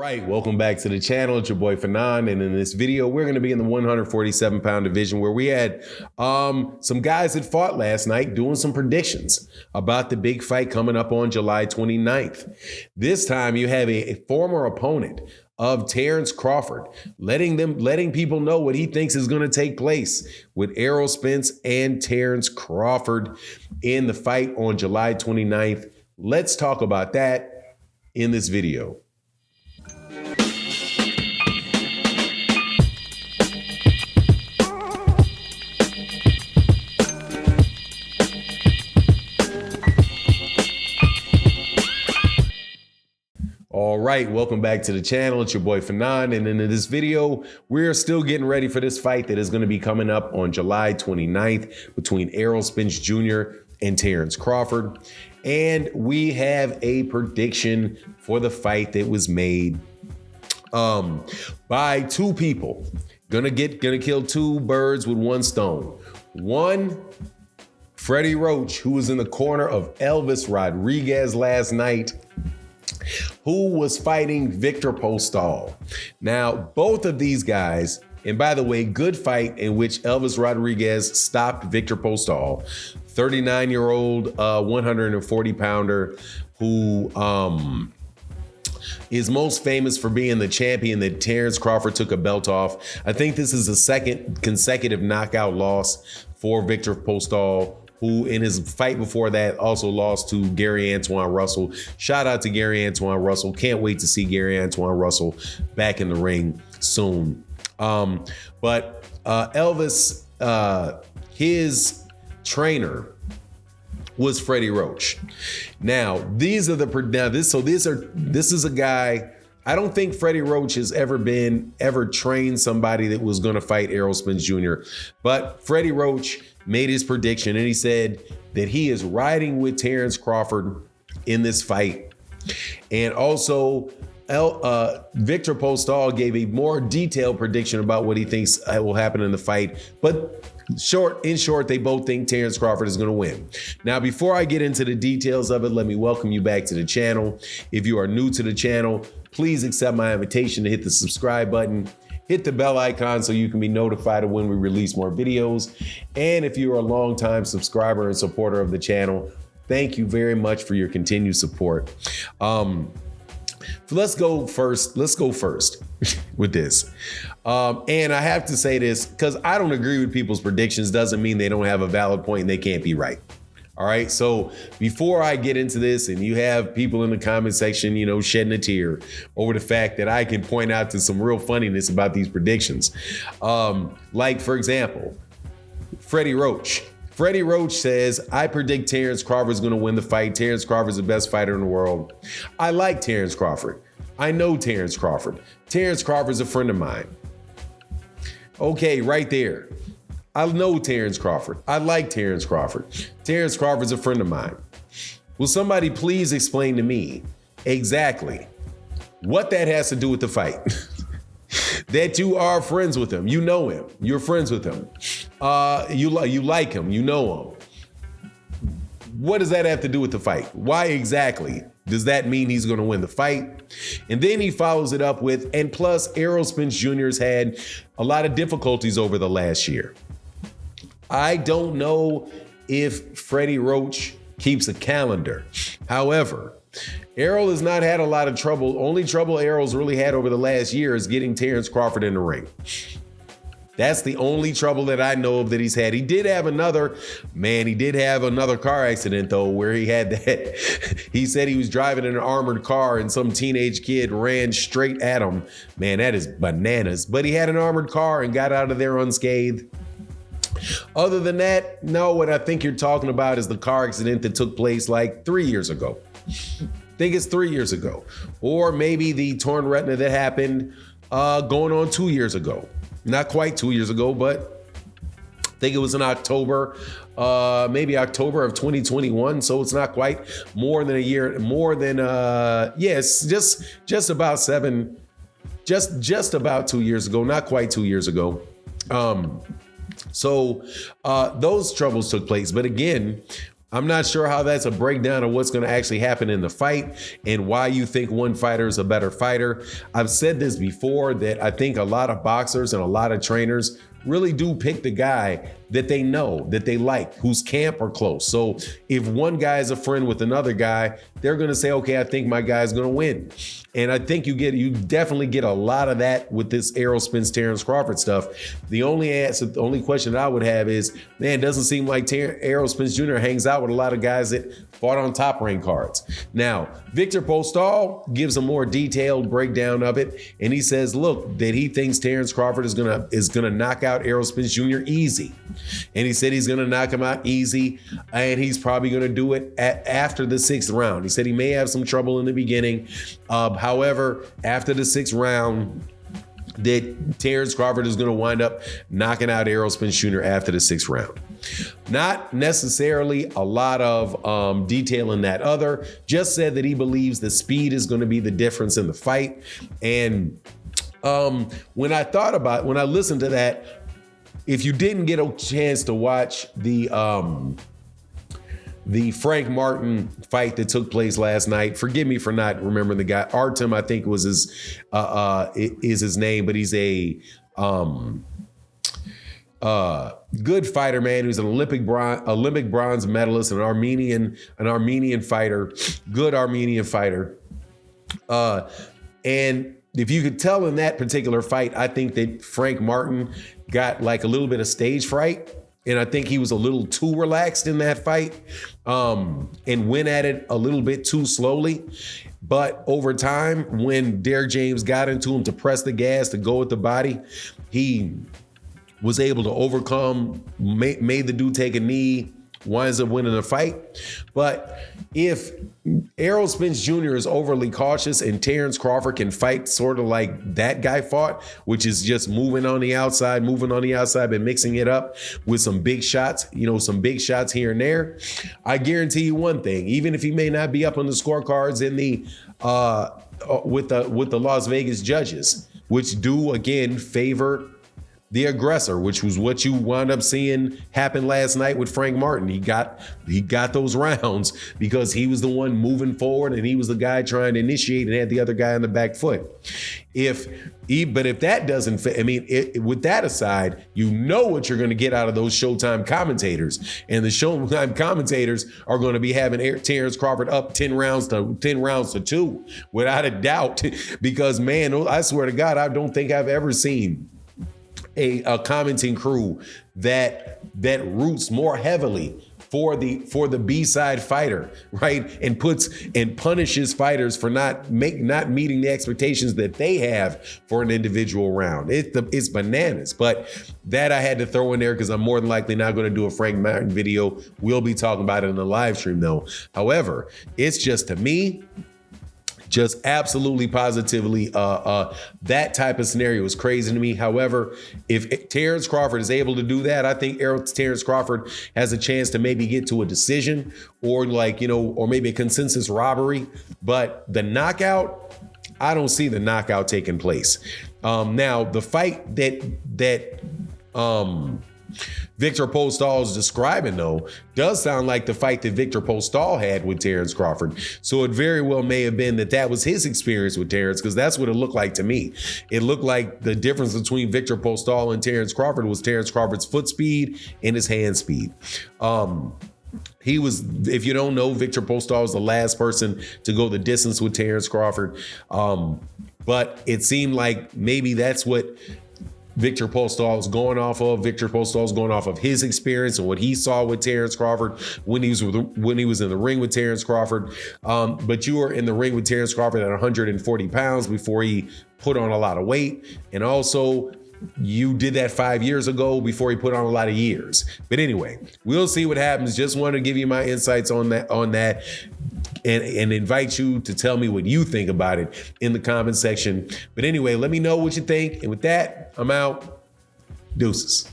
right, welcome back to the channel. It's your boy Fanon, and in this video, we're going to be in the 147-pound division where we had some guys that fought last night doing some predictions about the big fight coming up on July 29th. This time, you have a former opponent of Terence Crawford, letting people know what he thinks is going to take place with Errol Spence and Terence Crawford in the fight on July 29th. Let's talk about that in this video. All right, welcome back to the channel. It's your boy Fanon, and in this video, we're still getting ready for this fight that is going to be coming up on July 29th between Errol Spence Jr. and Terence Crawford. And we have a prediction for the fight that was made by two people. Gonna kill two birds with one stone. One, Freddie Roach, who was in the corner of Elvis Rodriguez last night, who was fighting VIKTOR Postal. Now, both of these guys, and by the way, good fight in which Elvis Rodriguez stopped VIKTOR Postal, 39-year-old 140-pounder who is most famous for being the champion that Terence Crawford took a belt off. I think this is the second consecutive knockout loss for VIKTOR Postal, who in his fight before that also lost to Gary Antoine Russell. Shout out to Gary Antoine Russell. Can't wait to see Gary Antoine Russell back in the ring soon. But Elvis, his trainer was Freddie Roach. Now, this is a guy, I don't think Freddie Roach has ever trained somebody that was going to fight Errol Spence Jr. But Freddie Roach made his prediction, and he said that he is riding with Terence Crawford in this fight. And also, VIKTOR Postal gave a more detailed prediction about what he thinks will happen in the fight. But in short, they both think Terence Crawford is going to win. Now, before I get into the details of it, let me welcome you back to the channel. If you are new to the channel, please accept my invitation to hit the subscribe button. Hit the bell icon so you can be notified of when we release more videos. And if you're a longtime subscriber and supporter of the channel, thank you very much for your continued support. Let's go first with this. And I have to say this, because I don't agree with people's predictions doesn't mean they don't have a valid point and they can't be right. All right, so before I get into this, and you have people in the comment section, shedding a tear over the fact that I can point out to some real funniness about these predictions. Like, for example, Freddie Roach. Freddie Roach says, I predict Terence Crawford is going to win the fight. Terence Crawford is the best fighter in the world. I like Terence Crawford. I know Terence Crawford. Terence Crawford is a friend of mine. Okay, right there. I know Terence Crawford. I like Terence Crawford. Terence Crawford's a friend of mine. Will somebody please explain to me exactly what that has to do with the fight? That you are friends with him. You know him. You're friends with him. You like him. You know him. What does that have to do with the fight? Why exactly does that mean he's going to win the fight? And then he follows it up with, and plus Errol Spence Jr. has had a lot of difficulties over the last year. I don't know if Freddie Roach keeps a calendar. However, Errol has not had a lot of trouble. Only trouble Errol's really had over the last year is getting Terence Crawford in the ring. That's the only trouble that I know of that he's had. He did have another car accident though, where he had that. He said he was driving in an armored car and some teenage kid ran straight at him. Man, that is bananas. But he had an armored car and got out of there unscathed. Other than that, no, what I think you're talking about is the car accident that took place like 3 years ago. I think it's 3 years ago. Or maybe the torn retina that happened going on 2 years ago. Not quite 2 years ago, but I think it was in October, maybe October of 2021. So it's not quite more than a year, yes, just about about 2 years ago, not quite 2 years ago. So those troubles took place. But again, I'm not sure how that's a breakdown of what's going to actually happen in the fight and why you think one fighter is a better fighter. I've said this before that I think a lot of boxers and a lot of trainers really do pick the guy that they know, that they like, whose camp are close. So if one guy is a friend with another guy, they're going to say, okay, I think my guy's going to win. And I think you definitely get a lot of that with this Errol Spence, Terence Crawford stuff. The only question that I would have is, man, it doesn't seem like Errol Spence Jr. hangs out with a lot of guys that fought on top rank cards. Now, VIKTOR Postal gives a more detailed breakdown of it, and he says, look, that he thinks Terence Crawford is gonna knock out Errol Spence Jr. easy. And he said he's gonna knock him out easy, and he's probably gonna do it after the 6th round. He said he may have some trouble in the beginning. However, after the 6th round, that Terence Crawford is going to wind up knocking out Errol Spence Jr. after the 6th round. Not necessarily a lot of detail in that other. Just said that he believes the speed is going to be the difference in the fight. And when I listened to that, if you didn't get a chance to watch the Frank Martin fight that took place last night. Forgive me for not remembering the guy. Artem, I think was his name, but he's a good fighter, man. Who's an Olympic bronze medalist, an Armenian fighter, good Armenian fighter. And if you could tell in that particular fight, I think that Frank Martin got like a little bit of stage fright. And I think he was a little too relaxed in that fight and went at it a little bit too slowly. But over time, when Derrick James got into him to press the gas, to go with the body, he was able to overcome, made the dude take a knee, winds up winning the fight. But if Errol Spence Jr. is overly cautious and Terence Crawford can fight sort of like that guy fought, which is just moving on the outside, but mixing it up with some big shots, some big shots here and there, I guarantee you one thing, even if he may not be up on the scorecards in the with the Las Vegas judges, which do again favor the aggressor, which was what you wound up seeing happen last night with Frank Martin. He got those rounds because he was the one moving forward and he was the guy trying to initiate and had the other guy on the back foot. But if that doesn't fit, with that aside, you know what you're going to get out of those Showtime commentators, and the Showtime commentators are going to be having Terence Crawford up 10 rounds to 2, without a doubt. Because man, I swear to God, I don't think I've ever seen a commenting crew that roots more heavily for the B-side fighter, right? And punishes fighters for not meeting the expectations that they have for an individual round. It's bananas. But that I had to throw in there because I'm more than likely not going to do a Frank Martin video. We'll be talking about it in the live stream though. However, it's just, to me, just absolutely positively, that type of scenario is crazy to me. However, if Terence Crawford is able to do that, I think Terence Crawford has a chance to maybe get to a decision or or maybe a consensus robbery. But the knockout, I don't see the knockout taking place. Now, the fight that VIKTOR Postal is describing, though, does sound like the fight that VIKTOR Postal had with Terence Crawford. So it very well may have been that was his experience with Terence, because that's what it looked like to me. It looked like the difference between VIKTOR Postal and Terence Crawford was Terence Crawford's foot speed and his hand speed. He was, if you don't know, VIKTOR Postal was the last person to go the distance with Terence Crawford. But it seemed like maybe that's what VIKTOR Postal is going off of. VIKTOR Postal is going off of his experience and what he saw with Terence Crawford when he was in the ring with Terence Crawford. But you were in the ring with Terence Crawford at 140 pounds before he put on a lot of weight. And also, you did that 5 years ago before he put on a lot of years. But anyway, we'll see what happens. Just want to give you my insights on that. And invite you to tell me what you think about it in the comment section. But anyway, let me know what you think. And with that, I'm out. Deuces.